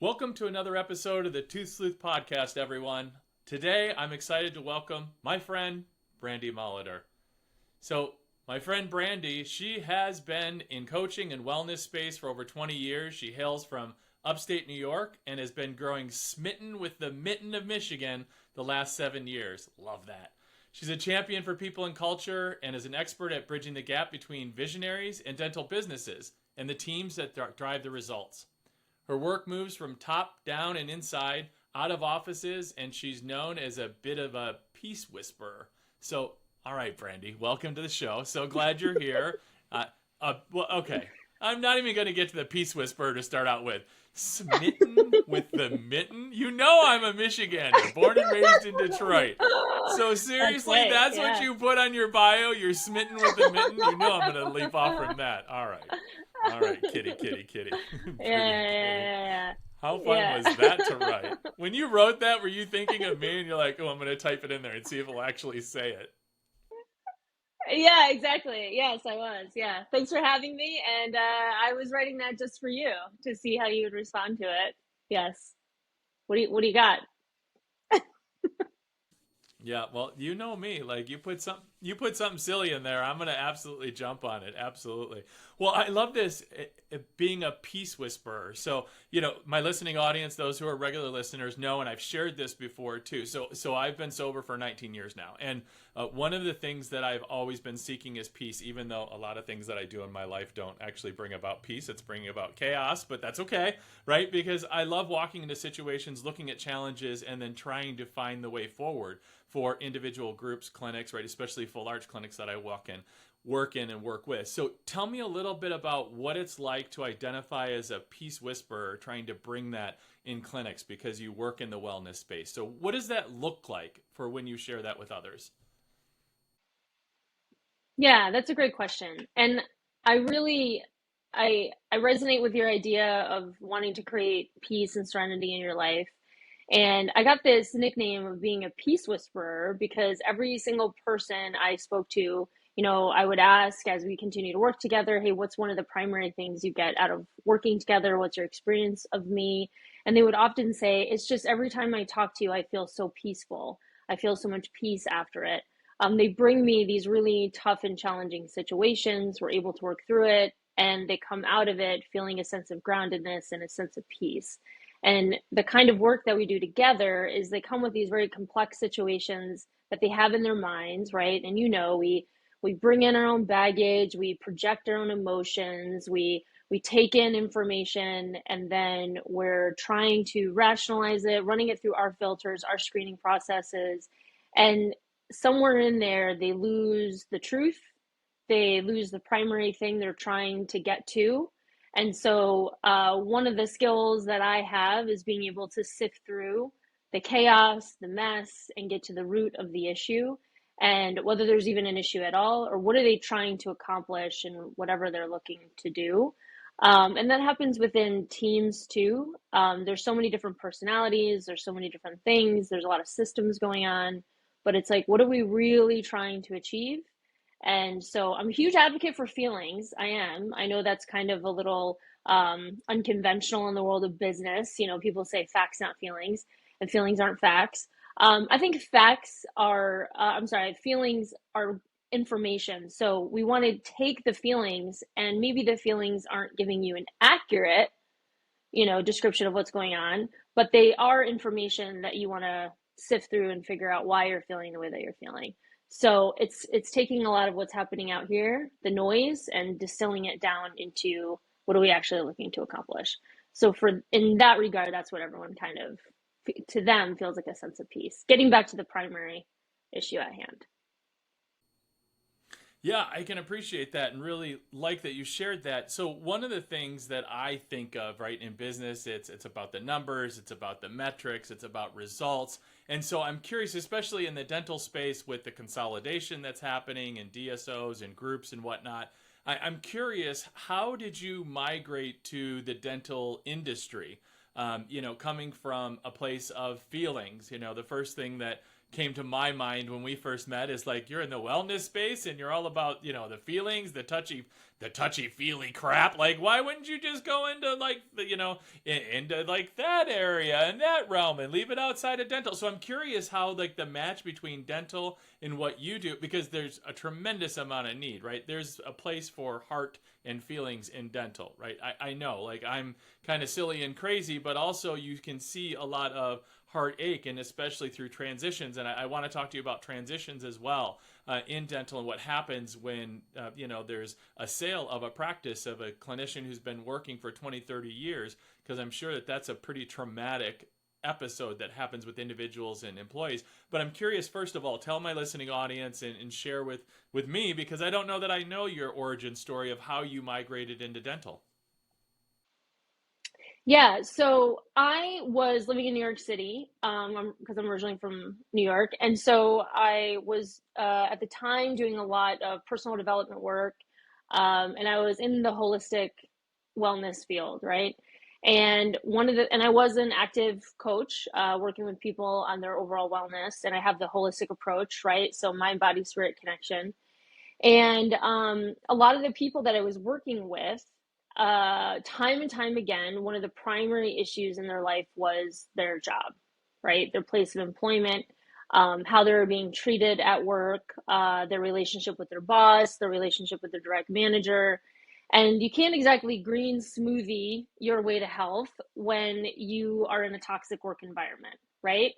Welcome to another episode of the Tooth Sleuth podcast, everyone. Today, I'm excited to welcome my friend, Brandi Molitor. So, my friend Brandi, she has been in coaching and wellness space for over 20 years. She hails from upstate New York and has been growing smitten with the mitten of Michigan the last 7 years. Love that. She's a champion for people and culture and is an expert at bridging the gap between visionaries and dental businesses and the teams that drive the results. Her work moves from top down and inside, out of offices, and she's known as a bit of a peace whisperer. So, all right, Brandi, welcome to the show. So glad you're here. Okay. I'm not even going to get to the peace whisperer to start out with. Smitten with the mitten? You know I'm a Michigander, born and raised in Detroit. So seriously, that's yeah. what you put on your bio? You're smitten with the mitten? You know I'm going to leap off from that. All right. All right, kitty. Yeah. How fun was that to write? When you wrote that, were you thinking of me and you're like, oh, I'm going to type it in there and see if it'll actually say it? Yeah, exactly. Yes, I was. Yeah. Thanks for having me. And I was writing that just for you to see how you would respond to it. Yes. What do you got? Yeah, well, you know me. Like you put something silly in there, I'm gonna absolutely jump on it. Absolutely. Well, I love this being a peace whisperer. So my listening audience, those who are regular listeners, know, and I've shared this before too. So I've been sober for 19 years now, and one of the things that I've always been seeking is peace. Even though a lot of things that I do in my life don't actually bring about peace, it's bringing about chaos. But that's okay, right? Because I love walking into situations, looking at challenges, and then trying to find the way forward for individual groups, clinics, right? Especially full arch clinics that I work in and work with. So tell me a little bit about what it's like to identify as a peace whisperer, trying to bring that in clinics because you work in the wellness space. So what does that look like for when you share that with others? Yeah, that's a great question. And I really I resonate with your idea of wanting to create peace and serenity in your life. And I got this nickname of being a peace whisperer because every single person I spoke to, I would ask as we continue to work together, hey, what's one of the primary things you get out of working together? What's your experience of me? And they would often say, it's just every time I talk to you, I feel so peaceful. I feel so much peace after it. They bring me these really tough and challenging situations. We're able to work through it, and they come out of it feeling a sense of groundedness and a sense of peace. And the kind of work that we do together is they come with these very complex situations that they have in their minds, right? And we bring in our own baggage, we project our own emotions, we take in information, and then we're trying to rationalize it, running it through our filters, our screening processes. And somewhere in there, they lose the truth, they lose the primary thing they're trying to get to. And so, one of the skills that I have is being able to sift through the chaos, the mess, and get to the root of the issue, and whether there's even an issue at all, or what are they trying to accomplish and whatever they're looking to do. And that happens within teams too. There's so many different personalities, there's so many different things, there's a lot of systems going on, but it's like, what are we really trying to achieve? And so I'm a huge advocate for feelings. I am. I know that's kind of a little unconventional in the world of business. People say facts, not feelings, and feelings aren't facts. I think feelings are information. So we want to take the feelings, and maybe the feelings aren't giving you an accurate, description of what's going on, but they are information that you want to sift through and figure out why you're feeling the way that you're feeling. So it's taking a lot of what's happening out here, the noise, and distilling it down into what are we actually looking to accomplish. So for in that regard, that's what everyone kind of to them feels like a sense of peace. Getting back to the primary issue at hand. Yeah, I can appreciate that and really like that you shared that. So one of the things that I think of, right, in business, it's about the numbers, it's about the metrics, it's about results. And so I'm curious, especially in the dental space with the consolidation that's happening and DSOs and groups and whatnot. I'm curious, how did you migrate to the dental industry? Coming from a place of feelings, the first thing that came to my mind when we first met is like, you're in the wellness space and you're all about, the feelings, the touchy feely crap. Like, why wouldn't you just go into like into like that area and that realm and leave it outside of dental? So I'm curious how like the match between dental and what you do, because there's a tremendous amount of need, right? There's a place for heart and feelings in dental, right? I know, like, I'm kind of silly and crazy, but also you can see a lot of heartache, and especially through transitions. And I want to talk to you about transitions as well in dental, and what happens when there's a sale of a practice of a clinician who's been working for 20, 30 years, because I'm sure that that's a pretty traumatic episode that happens with individuals and employees. But I'm curious, first of all, tell my listening audience and share with me, because I don't know that I know your origin story of how you migrated into dental. Yeah, so I was living in New York City, because I'm originally from New York, and so I was at the time doing a lot of personal development work, and I was in the holistic wellness field, right? And I was an active coach, working with people on their overall wellness, and I have the holistic approach, right? So mind, body, spirit connection. And a lot of the people that I was working with, time and time again, one of the primary issues in their life was their job, right? Their place of employment, how they were being treated at work, their relationship with their boss, their relationship with their direct manager. And you can't exactly green smoothie your way to health when you are in a toxic work environment, right?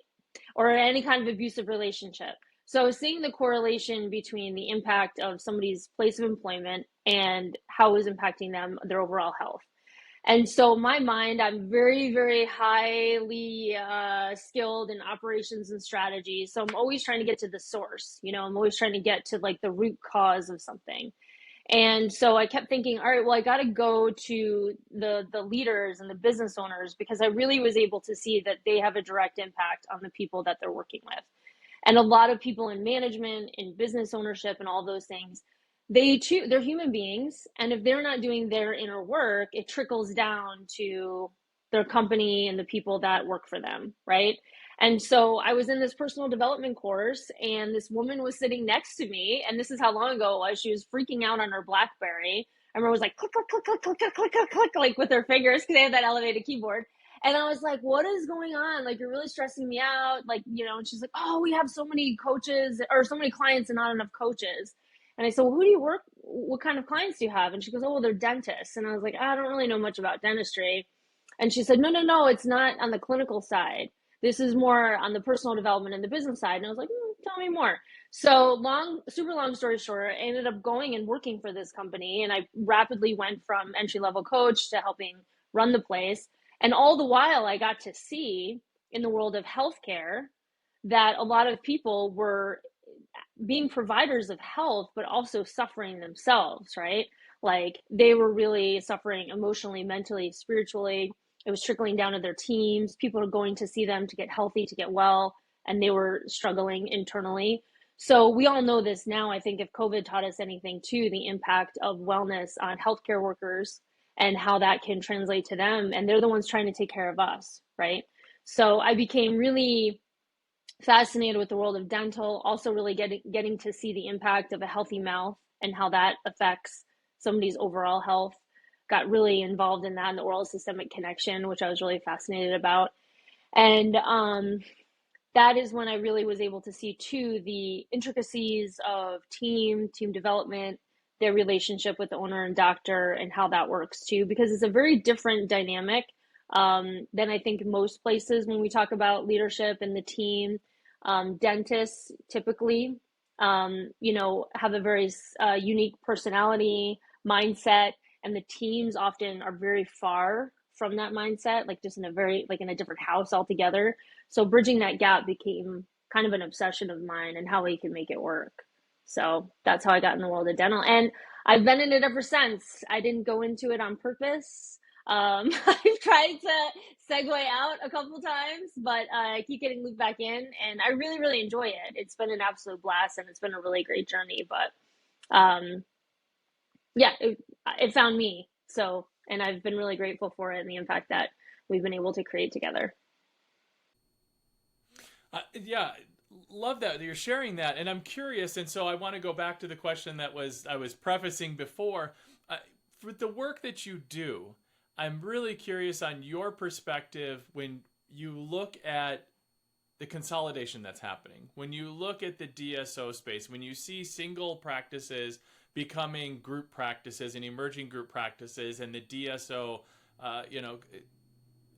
Or any kind of abusive relationship. So seeing the correlation between the impact of somebody's place of employment and how it was impacting them, their overall health. And so my mind, I'm very, very highly skilled in operations and strategy. So I'm always trying to get to the source. I'm always trying to get to like the root cause of something. And so I kept thinking, all right, well, I got to go to the leaders and the business owners, because I really was able to see that they have a direct impact on the people that they're working with. And a lot of people in management, in business ownership, and all those things, they're human beings, and if they're not doing their inner work, it trickles down to their company and the people that work for them, right? And so I was in this personal development course, and this woman was sitting next to me, and this is how long ago it was. She was freaking out on her BlackBerry. I remember it was like click, click, click, click, click, click, click, click, click, like with her fingers, because they had that elevated keyboard. And I was like, what is going on? Like, you're really stressing me out. Like, and she's like, oh, we have so many coaches or so many clients and not enough coaches. And I said, well, who do you work? What kind of clients do you have? And she goes, oh, well, they're dentists. And I was like, I don't really know much about dentistry. And she said, no, no, no, it's not on the clinical side. This is more on the personal development and the business side. And I was like, tell me more. So super long story short, I ended up going and working for this company. And I rapidly went from entry level coach to helping run the place. And all the while, I got to see in the world of healthcare that a lot of people were being providers of health, but also suffering themselves, right? Like, they were really suffering emotionally, mentally, spiritually. It was trickling down to their teams. People were going to see them to get healthy, to get well, and they were struggling internally. So we all know this now. I think if COVID taught us anything too, the impact of wellness on healthcare workers and how that can translate to them. And they're the ones trying to take care of us, right? So I became really fascinated with the world of dental, also really getting to see the impact of a healthy mouth and how that affects somebody's overall health. Got really involved in that, in the oral systemic connection, which I was really fascinated about. And that is when I really was able to see too the intricacies of team development, their relationship with the owner and doctor, and how that works too, because it's a very different dynamic than I think most places when we talk about leadership and the team. Dentists typically, have a very unique personality, mindset, and the teams often are very far from that mindset, like just in a different house altogether. So bridging that gap became kind of an obsession of mine, and how we can make it work. So that's how I got in the world of dental. And I've been in it ever since. I didn't go into it on purpose. I've tried to segue out a couple times, but I keep getting looped back in, and I really, really enjoy it. It's been an absolute blast, and it's been a really great journey. But yeah, it found me. So, and I've been really grateful for it and the impact that we've been able to create together. Yeah, love that you're sharing that, and I'm curious, and so I want to go back to the question that was I was prefacing before. Uh, for the work that you do, I'm really curious on your perspective when you look at the consolidation that's happening. When you look at the DSO space, when you see single practices becoming group practices and emerging group practices, and the DSO, you know,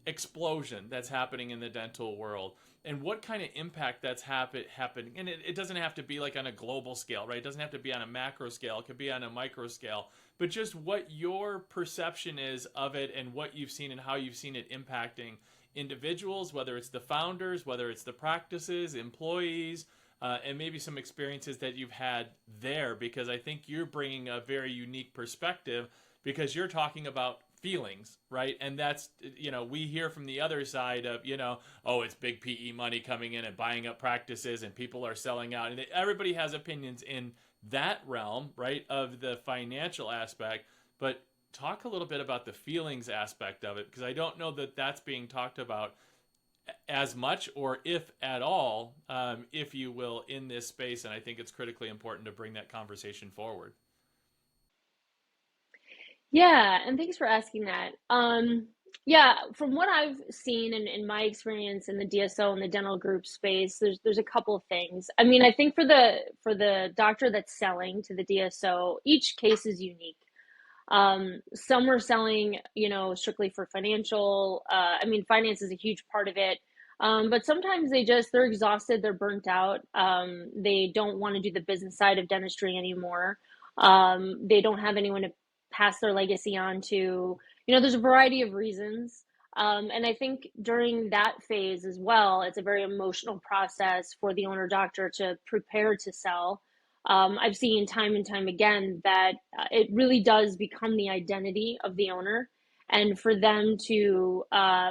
explosion that's happening in the dental world, and what kind of impact that's happening. And it doesn't have to be like on a global scale, right? It doesn't have to be on a macro scale. It could be on a micro scale. But just what your perception is of it, and what you've seen and how you've seen it impacting individuals, whether it's the founders, whether it's the practices, employees, and maybe some experiences that you've had there, because I think you're bringing a very unique perspective, because you're talking about feelings, right? And that's, you know, we hear from the other side of, you know, oh, it's big PE money coming in and buying up practices and people are selling out. And everybody has opinions in that realm, right, of the financial aspect. But talk a little bit about the feelings aspect of it, because I don't know that that's being talked about as much, or if at all, if you will, in this space. And I think it's critically important to bring that conversation forward. Yeah, and thanks for asking that. Yeah, from what I've seen in my experience in the DSO and the dental group space, there's a couple of things. I mean, I think for the doctor that's selling to the DSO, each case is unique. Some are selling, you know, strictly for financial. I mean, finance is a huge part of it. But sometimes they're exhausted, they're burnt out. They don't want to do the business side of dentistry anymore. They don't have anyone to pass their legacy on to. You know, there's a variety of reasons. And I think during that phase as well, it's a very emotional process for the owner doctor to prepare to sell. I've seen time and time again that it really does become the identity of the owner. And for them to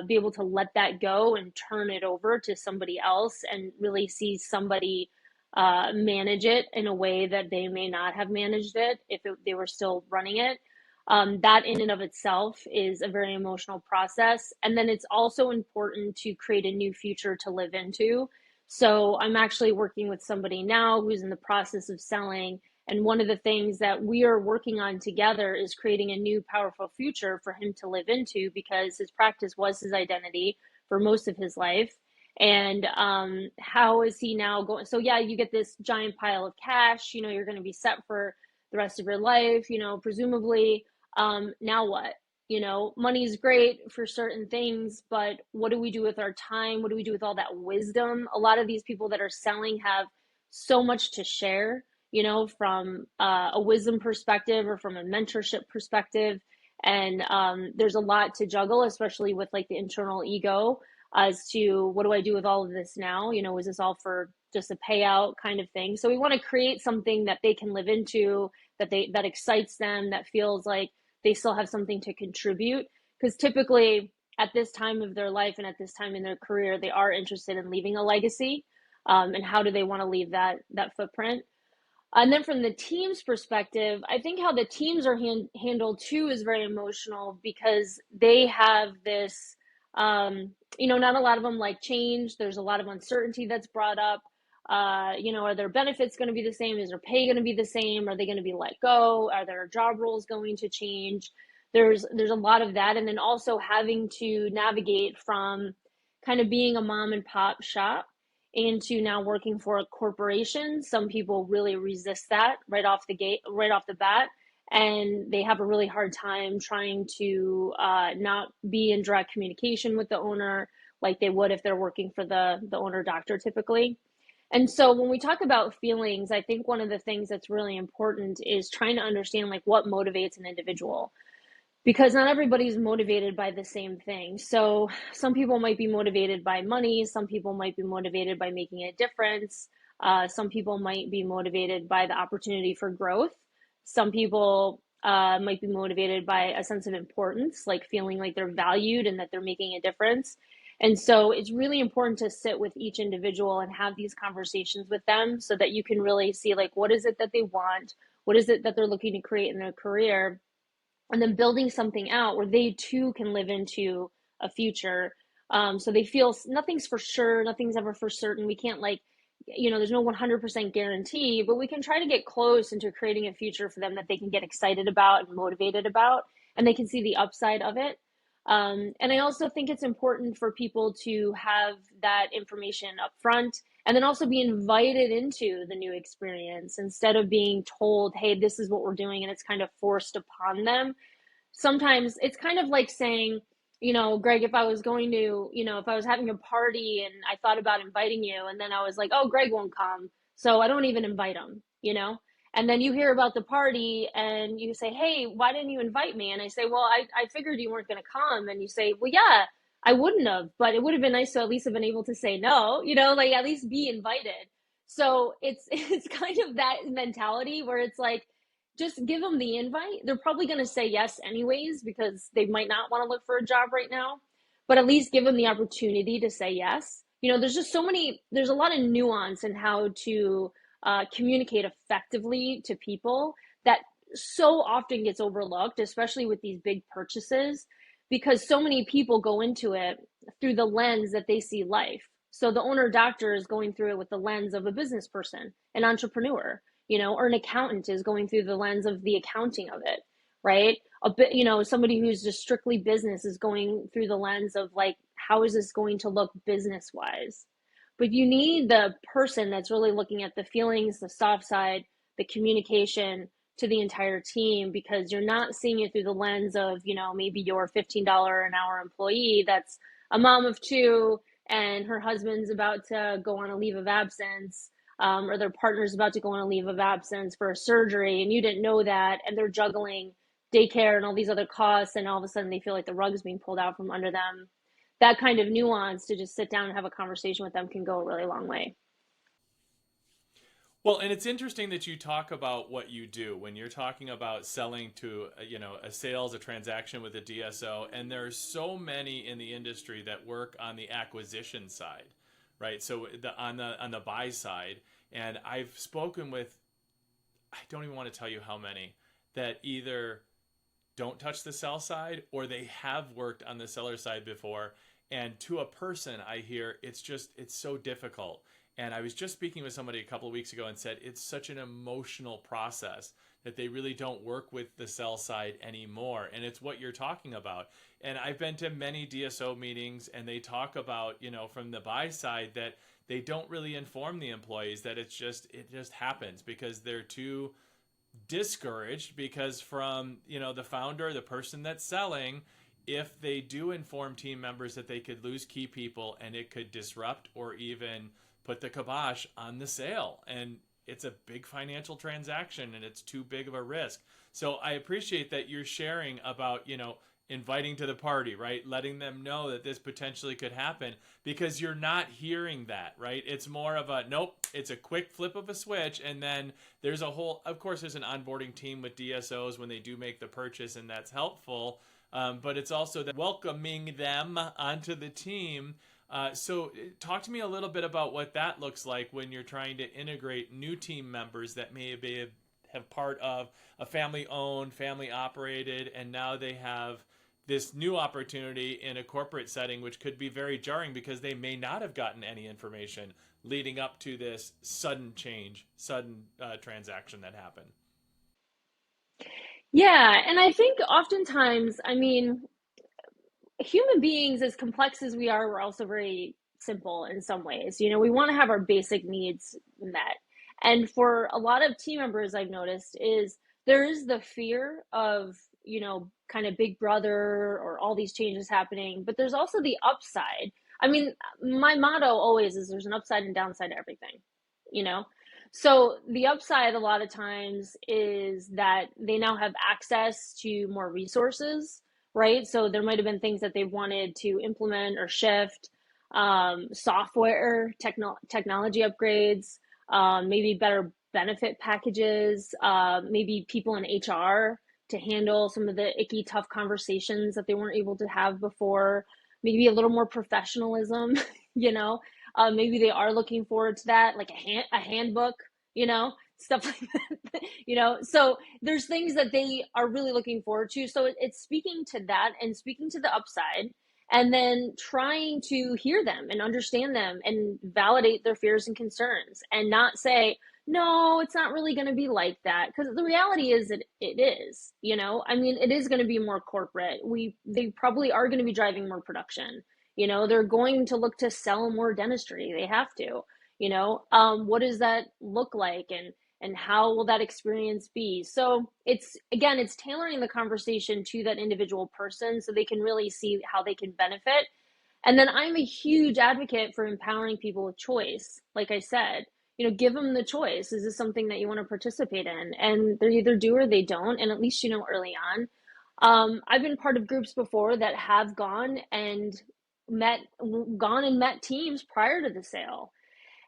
be able to let that go and turn it over to somebody else and really see somebody manage it in a way that they may not have managed it if they were still running it. That in and of itself is a very emotional process. And then it's also important to create a new future to live into. So I'm actually working with somebody now who's in the process of selling. And one of the things that we are working on together is creating a new powerful future for him to live into, because his practice was his identity for most of his life. And how is he now going? So, yeah, you get this giant pile of cash, you know, you're going to be set for the rest of your life, you know, presumably. Now what? You know, money is great for certain things, but what do we do with our time? What do we do with all that wisdom? A lot of these people that are selling have so much to share, you know, from a wisdom perspective or from a mentorship perspective. And there's a lot to juggle, especially with like the internal ego as to what do I do with all of this now? You know, is this all for just a payout kind of thing? So we want to create something that they can live into, that excites them, that feels like they still have something to contribute, because typically at this time of their life and at this time in their career, they are interested in leaving a legacy, and how do they want to leave that footprint. And then from the team's perspective, I think how the teams are handled too is very emotional, because they have this, you know, not a lot of them like change. There's a lot of uncertainty that's brought up. You know, are their benefits going to be the same? Is their pay going to be the same? Are they going to be let go? Are their job roles going to change? There's a lot of that. And then also having to navigate from kind of being a mom and pop shop into now working for a corporation. Some people really resist that right off the gate, right off the bat, and they have a really hard time trying to not be in direct communication with the owner like they would if they're working for the owner doctor typically. And so when we talk about feelings, I think one of the things that's really important is trying to understand like what motivates an individual, because not everybody's motivated by the same thing. So some people might be motivated by money, some people might be motivated by making a difference, some people might be motivated by the opportunity for growth, some people might be motivated by a sense of importance, like feeling like they're valued and that they're making a difference. And so it's really important to sit with each individual and have these conversations with them so that you can really see like what is it that they want, what is it that they're looking to create in their career, and then building something out where they too can live into a future. So they feel nothing's for sure, nothing's ever for certain. We can't like there's no 100% guarantee, but we can try to get close into creating a future for them that they can get excited about and motivated about, and they can see the upside of it. And I also think it's important for people to have that information up front and then also be invited into the new experience instead of being told, hey, this is what we're doing, and it's kind of forced upon them. Sometimes it's kind of like saying, Greg, if I was going to, if I was having a party and I thought about inviting you, and then I was like, oh, Greg won't come, so I don't even invite him. And then you hear about the party and you say, hey, why didn't you invite me? And I say, well, I figured you weren't going to come. And you say, well, yeah, I wouldn't have, but it would have been nice to at least have been able to say no, like at least be invited. So it's kind of that mentality where it's like, just give them the invite. They're probably going to say yes anyways because they might not want to look for a job right now, but at least give them the opportunity to say yes. There's a lot of nuance in how to communicate effectively to people that so often gets overlooked, especially with these big purchases, because so many people go into it through the lens that they see life. So the owner doctor is going through it with the lens of a business person, an entrepreneur, or an accountant is going through the lens of the accounting of it, right? A bit, somebody who's just strictly business is going through the lens of like, how is this going to look business wise? But you need the person that's really looking at the feelings, the soft side, the communication to the entire team, because you're not seeing it through the lens of, maybe your $15 an hour employee that's a mom of two and her husband's about to go on a leave of absence, or their partner's about to go on a leave of absence for a surgery, and you didn't know that, and they're juggling daycare and all these other costs, and all of a sudden they feel like the rug's being pulled out from under them. That kind of nuance, to just sit down and have a conversation with them, can go a really long way. Well, and it's interesting that you talk about what you do when you're talking about selling to, a sales, a transaction with a DSO. And there's so many in the industry that work on the acquisition side, right? So on the buy side, and I've spoken with, I don't even want to tell you how many, that either don't touch the sell side or they have worked on the seller side before. And to a person, I hear it's so difficult. And I was just speaking with somebody a couple of weeks ago and said it's such an emotional process that they really don't work with the sell side anymore. And it's what you're talking about. And I've been to many DSO meetings, and they talk about, from the buy side, that they don't really inform the employees that it just happens because they're too discouraged, because from, the founder, the person that's selling, if they do inform team members that they could lose key people and it could disrupt or even put the kibosh on the sale, and it's a big financial transaction and it's too big of a risk. So I appreciate that you're sharing about, inviting to the party, right? Letting them know that this potentially could happen, because you're not hearing that, right? It's more of a, nope, it's a quick flip of a switch. And then there's of course, there's an onboarding team with DSOs when they do make the purchase, and that's helpful. But it's also that welcoming them onto the team. So talk to me a little bit about what that looks like when you're trying to integrate new team members that may have part of a family-owned, family-operated, and now they have this new opportunity in a corporate setting, which could be very jarring because they may not have gotten any information leading up to this sudden change, sudden transaction that happened. Yeah, and I think oftentimes, human beings, as complex as we are, we're also very simple in some ways. We want to have our basic needs met. And for a lot of team members, I've noticed is there is the fear of, kind of big brother or all these changes happening, but there's also the upside. My motto always is there's an upside and downside to everything, you know? So the upside a lot of times is that they now have access to more resources, right? So there might have been things that they wanted to implement or shift, software, technology upgrades, maybe better benefit packages, maybe people in HR to handle some of the icky, tough conversations that they weren't able to have before, maybe a little more professionalism, you know, maybe they are looking forward to that, like a handbook, stuff like that, so there's things that they are really looking forward to. So it's speaking to that and speaking to the upside. and then trying to hear them and understand them and validate their fears and concerns, and not say, no, it's not really going to be like that. Because the reality is that it is, I mean, it is going to be more corporate. They probably are going to be driving more production. They're going to look to sell more dentistry. They have to, what does that look like? And how will that experience be? So it's tailoring the conversation to that individual person so they can really see how they can benefit. And then I'm a huge advocate for empowering people with choice. Like I said, give them the choice. Is this something that you want to participate in? And they either do or they don't. And at least early on. I've been part of groups before that have gone and met teams prior to the sale,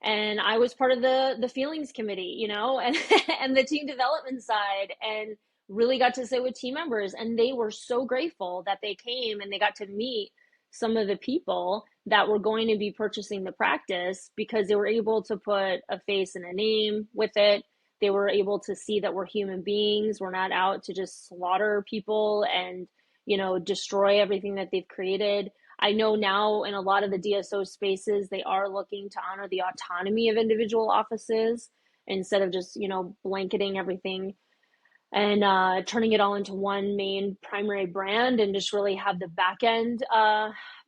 and I was part of the feelings committee, and and the team development side, and really got to sit with team members, and they were so grateful that they came and they got to meet some of the people that were going to be purchasing the practice, because they were able to put a face and a name with it. They were able to see that we're human beings. We're not out to just slaughter people and, destroy everything that they've created. I know now in a lot of the DSO spaces, they are looking to honor the autonomy of individual offices instead of just, blanketing everything and turning it all into one main primary brand, and just really have the back end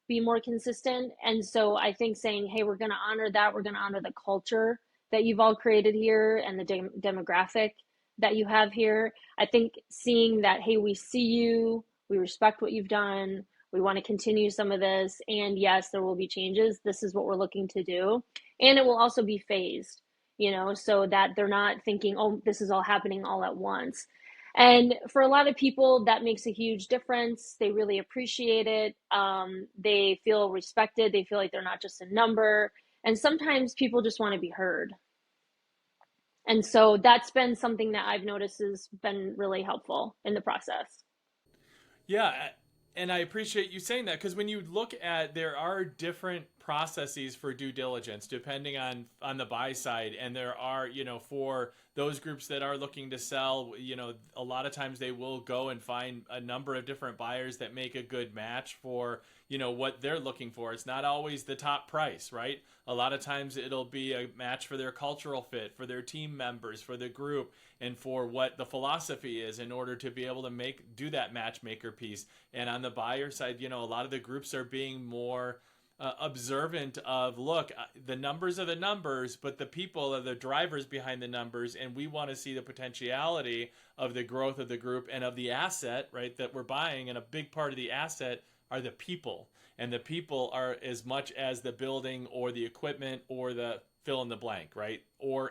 be more consistent. And so I think saying, hey, we're going to honor that. We're going to honor the culture that you've all created here and the demographic that you have here. I think seeing that, hey, we see you, we respect what you've done, we want to continue some of this, and yes, there will be changes. This is what we're looking to do. And it will also be phased, so that they're not thinking, oh, this is all happening all at once. And for a lot of people, that makes a huge difference. They really appreciate it. They feel respected. They feel like they're not just a number. And sometimes people just want to be heard. And so that's been something that I've noticed has been really helpful in the process. Yeah, and I appreciate you saying that, because when you look at, there are different processes for due diligence depending on the buy side, and there are, for those groups that are looking to sell, a lot of times they will go and find a number of different buyers that make a good match for, what they're looking for. It's not always the top price, right? A lot of times it'll be a match for their cultural fit, for their team members, for the group, and for what the philosophy is in order to be able to do that matchmaker piece. And on the buyer side, a lot of the groups are being more observant of, look, the numbers are the numbers, but the people are the drivers behind the numbers, and we want to see the potentiality of the growth of the group and of the asset, right, that we're buying. And a big part of the asset are the people, and the people are as much as the building or the equipment or the fill in the blank, right?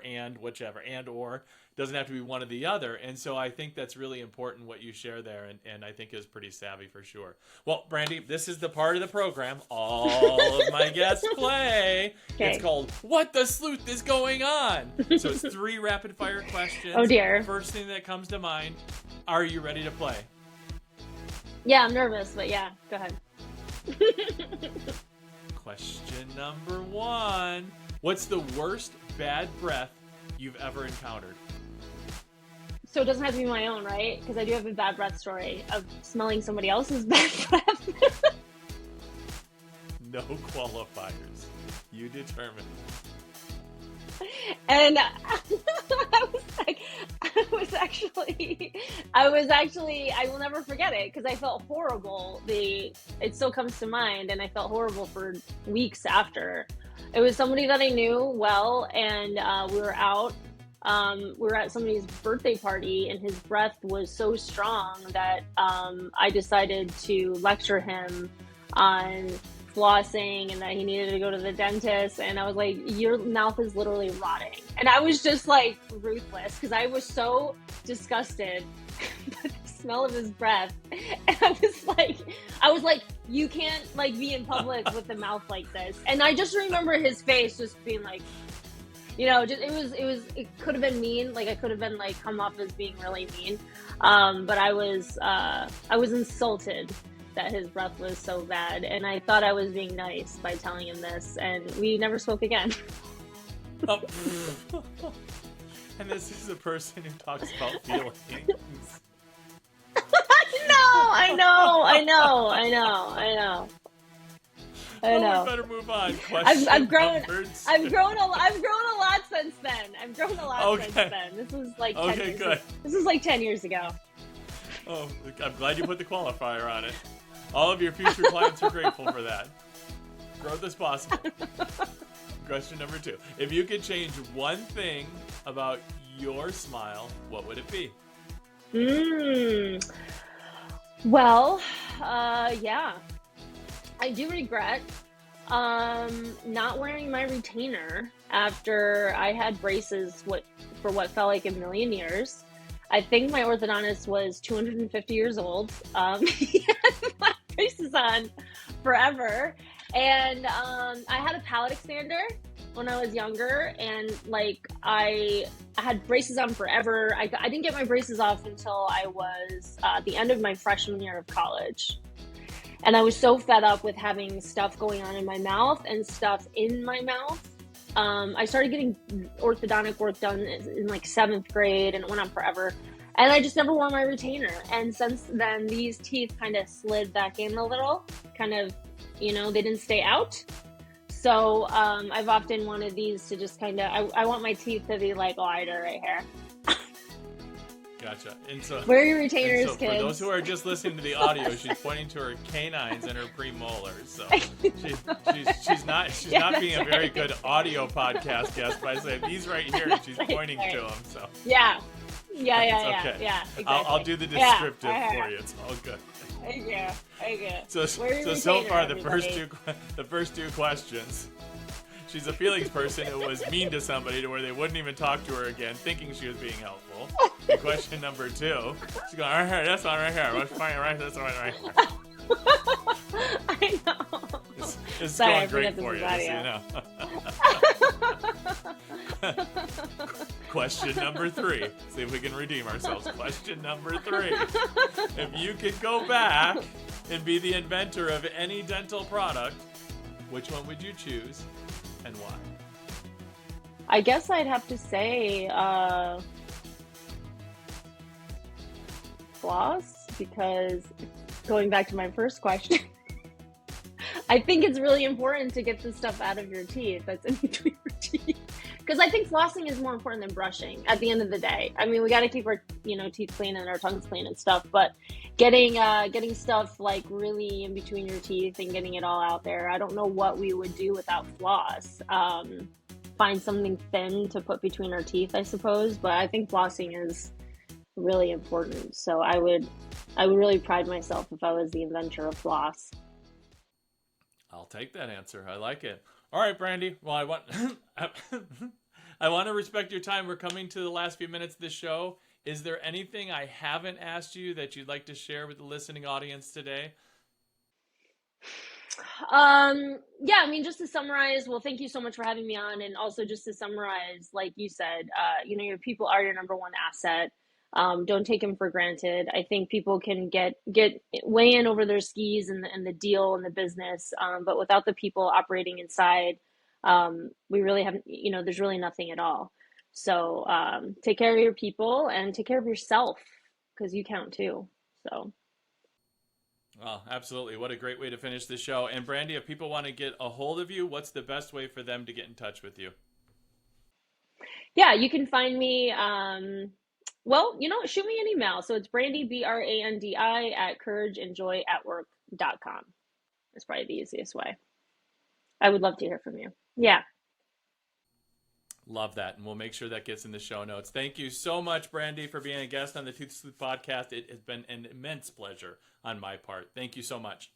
And whichever, or doesn't have to be one or the other. And so I think that's really important what you share there, and I think is pretty savvy for sure. Well, Brandi, this is the part of the program all of my guests play. Okay. It's called What the Sleuth is Going On? So it's 3 rapid fire questions. Oh dear. First thing that comes to mind. Are you ready to play? Yeah, I'm nervous, but yeah, go ahead. Question number 1. What's the worst bad breath you've ever encountered? So it doesn't have to be my own, right? Because I do have a bad breath story of smelling somebody else's bad breath. No qualifiers. You determine. And I will never forget it, because I felt horrible. It still comes to mind, and I felt horrible for weeks after. It was somebody that I knew well, and we were out. We were at somebody's birthday party, and his breath was so strong that I decided to lecture him on flossing and that he needed to go to the dentist. And I was like, your mouth is literally rotting. And I was just like ruthless, because I was so disgusted by the smell of his breath. And I was like, you can't be in public with the mouth like this. And I just remember his face just being like, it could have been mean. I could have been come off as being really mean. But I was insulted that his breath was so bad. And I thought I was being nice by telling him this, and we never spoke again. Oh. And this is a person who talks about feelings. I know. I Well, we know. better move on. I've grown. Number I've grown a. I've grown a lot since then. I've grown a lot since Okay. then. This was like 10 Okay, years. good. This was like 10 years ago. Oh, I'm glad you put the qualifier on it. All of your future clients are grateful for that. Growth is possible. Question number 2. If you could change one thing about your smile, what would it be? Well, yeah. I do regret not wearing my retainer after I had braces for what felt like a million years. I think my orthodontist was 250 years old. He had my braces on forever. And I had a palate expander when I was younger, and like I had braces on forever. I didn't get my braces off until I was the end of my freshman year of college. And I was so fed up with having stuff going on in my mouth and stuff in my mouth. I started getting orthodontic work done in like 7th grade, and it went on forever. And I just never wore my retainer. And since then, these teeth kind of slid back in a little, kind of, they didn't stay out. So I've often wanted these to just kind of, I want my teeth to be like wider right here. Gotcha. And so, wear your retainers, kids. For those who are just listening to the audio, she's pointing to her canines and her premolars. So she's not being a very good audio podcast guest by saying these right here. And she's pointing to them. So yeah, okay. Exactly. I'll do the descriptive for you. It's all good. Thank you. So far the first two questions. She's a feelings person who was mean to somebody to where they wouldn't even talk to her again, thinking she was being helpful. And question number 2, she's going, right here, this one right here. Let's find it right, this one right here. I know. It's going great for you, just so you know. Question number 3. See if we can redeem ourselves. Question number 3. If you could go back and be the inventor of any dental product, which one would you choose and why? I guess I'd have to say floss, because going back to my first question, I think it's really important to get the stuff out of your teeth that's in between your teeth. Because I think flossing is more important than brushing at the end of the day. I mean, we got to keep our teeth clean and our tongues clean and stuff, but getting stuff like really in between your teeth and getting it all out there, I don't know what we would do without floss. Find something thin to put between our teeth, I suppose, but I think flossing is really important. So I would really pride myself if I was the inventor of floss. I'll take that answer. I like it. All right, Brandi. Well, I want to respect your time. We're coming to the last few minutes of the show. Is there anything I haven't asked you that you'd like to share with the listening audience today? Yeah, I mean, just to summarize, well, thank you so much for having me on. And also just to summarize, like you said, your people are your number one asset. Don't take them for granted. I think people can get way in over their skis and the deal and the business. But without the people operating inside, we really haven't, there's really nothing at all. So, take care of your people and take care of yourself, because you count too. So. Well, absolutely. What a great way to finish the show. And Brandi, if people want to get a hold of you, what's the best way for them to get in touch with you? Yeah, you can find me, shoot me an email. So it's Brandi, Brandi at courageandjoyatwork.com. That's probably the easiest way. I would love to hear from you. Yeah. Love that. And we'll make sure that gets in the show notes. Thank you so much, Brandi, for being a guest on the Tooth Sleuth podcast. It has been an immense pleasure on my part. Thank you so much.